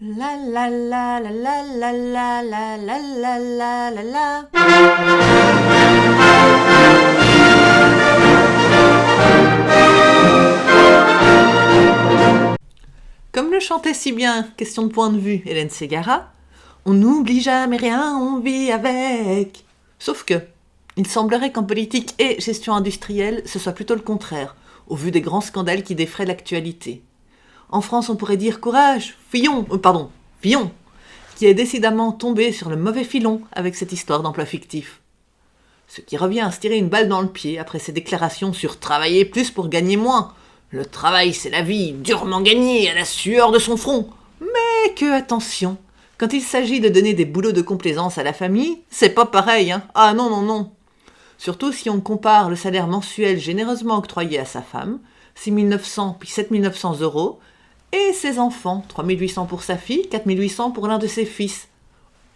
La la la la la la la la la la la la la. Comme le chantait si bien, question de point de vue, Hélène Ségara, on n'oublie jamais rien, on vit avec. Sauf que, il semblerait qu'en politique et gestion industrielle, ce soit plutôt le contraire, au vu des grands scandales qui défraient l'actualité. En France, on pourrait dire courage, Fillon, qui est décidément tombé sur le mauvais filon avec cette histoire d'emploi fictif. Ce qui revient à se tirer une balle dans le pied après ses déclarations sur travailler plus pour gagner moins. Le travail, c'est la vie, durement gagnée, à la sueur de son front. Mais que attention, quand il s'agit de donner des boulots de complaisance à la famille, c'est pas pareil, hein. Ah non, non, non. Surtout si on compare le salaire mensuel généreusement octroyé à sa femme, 6 900 puis 7 900 euros, et ses enfants, 3 800 pour sa fille, 4 800 pour l'un de ses fils,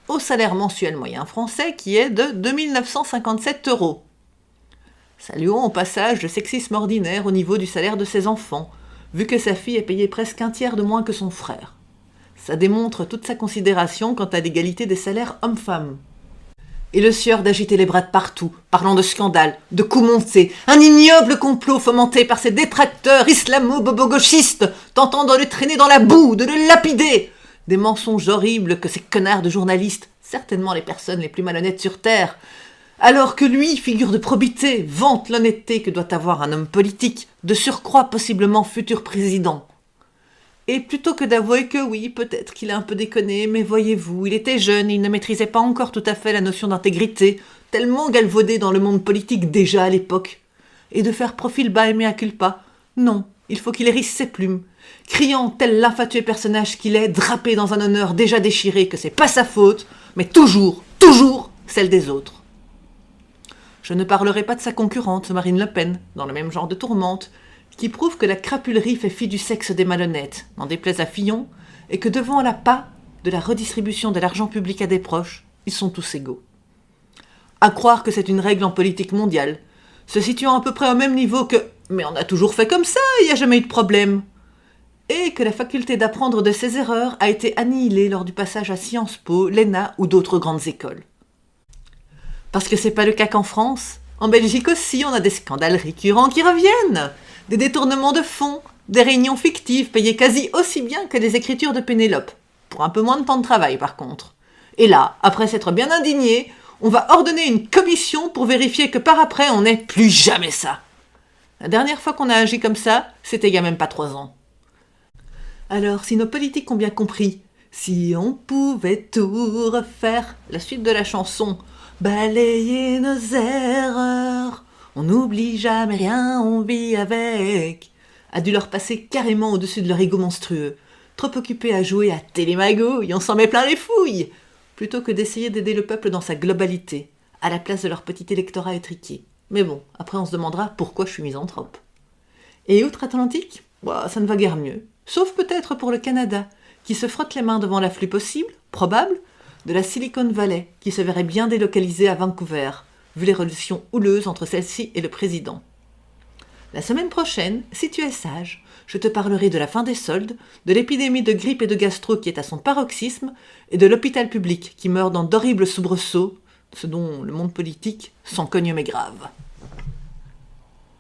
au salaire mensuel moyen français qui est de 2 957 euros. Saluons au passage le sexisme ordinaire au niveau du salaire de ses enfants, vu que sa fille est payée presque un tiers de moins que son frère. Ça démontre toute sa considération quant à l'égalité des salaires hommes-femmes. Et le sieur d'agiter les bras de partout, parlant de scandales, de coups montés, un ignoble complot fomenté par ces détracteurs islamo-bobo-gauchistes, tentant de le traîner dans la boue, de le lapider. Des mensonges horribles que ces connards de journalistes, certainement les personnes les plus malhonnêtes sur Terre, alors que lui, figure de probité, vante l'honnêteté que doit avoir un homme politique, de surcroît possiblement futur président. Et plutôt que d'avouer que oui, peut-être qu'il a un peu déconné, mais voyez-vous, il était jeune et il ne maîtrisait pas encore tout à fait la notion d'intégrité, tellement galvaudé dans le monde politique déjà à l'époque. Et de faire profil bas et mea culpa, non, il faut qu'il hérisse ses plumes, criant tel l'infatué personnage qu'il est, drapé dans un honneur déjà déchiré, que c'est pas sa faute, mais toujours, toujours celle des autres. Je ne parlerai pas de sa concurrente, Marine Le Pen, dans le même genre de tourmente, qui prouve que la crapulerie fait fi du sexe des malhonnêtes, n'en déplaise à Fillon, et que devant l'appât de la redistribution de l'argent public à des proches, ils sont tous égaux. À croire que c'est une règle en politique mondiale, se situant à peu près au même niveau que « mais on a toujours fait comme ça, il n'y a jamais eu de problème », et que la faculté d'apprendre de ses erreurs a été annihilée lors du passage à Sciences Po, l'ENA ou d'autres grandes écoles. Parce que c'est pas le cas qu'en France. En Belgique aussi, on a des scandales récurrents qui reviennent. Des détournements de fonds, des réunions fictives payées quasi aussi bien que des écritures de Pénélope. Pour un peu moins de temps de travail, par contre. Et là, après s'être bien indigné, on va ordonner une commission pour vérifier que par après, on n'est plus jamais ça. La dernière fois qu'on a agi comme ça, c'était il y a même pas 3 ans. Alors, si nos politiques ont bien compris, si on pouvait tout refaire, la suite de la chanson, balayer nos erreurs, on n'oublie jamais rien, on vit avec, a dû leur passer carrément au-dessus de leur ego monstrueux, trop occupés à jouer à Télémagouille, on s'en met plein les fouilles, plutôt que d'essayer d'aider le peuple dans sa globalité, à la place de leur petit électorat étriqué. Mais bon, après on se demandera pourquoi je suis misanthrope. Et outre-Atlantique, ça ne va guère mieux, sauf peut-être pour le Canada, qui se frotte les mains devant l'afflux possible, probable, de la Silicon Valley, qui se verrait bien délocalisée à Vancouver, vu les relations houleuses entre celle-ci et le président. La semaine prochaine, si tu es sage, je te parlerai de la fin des soldes, de l'épidémie de grippe et de gastro qui est à son paroxysme, et de l'hôpital public qui meurt dans d'horribles soubresauts, ce dont le monde politique s'en cogne mais grave.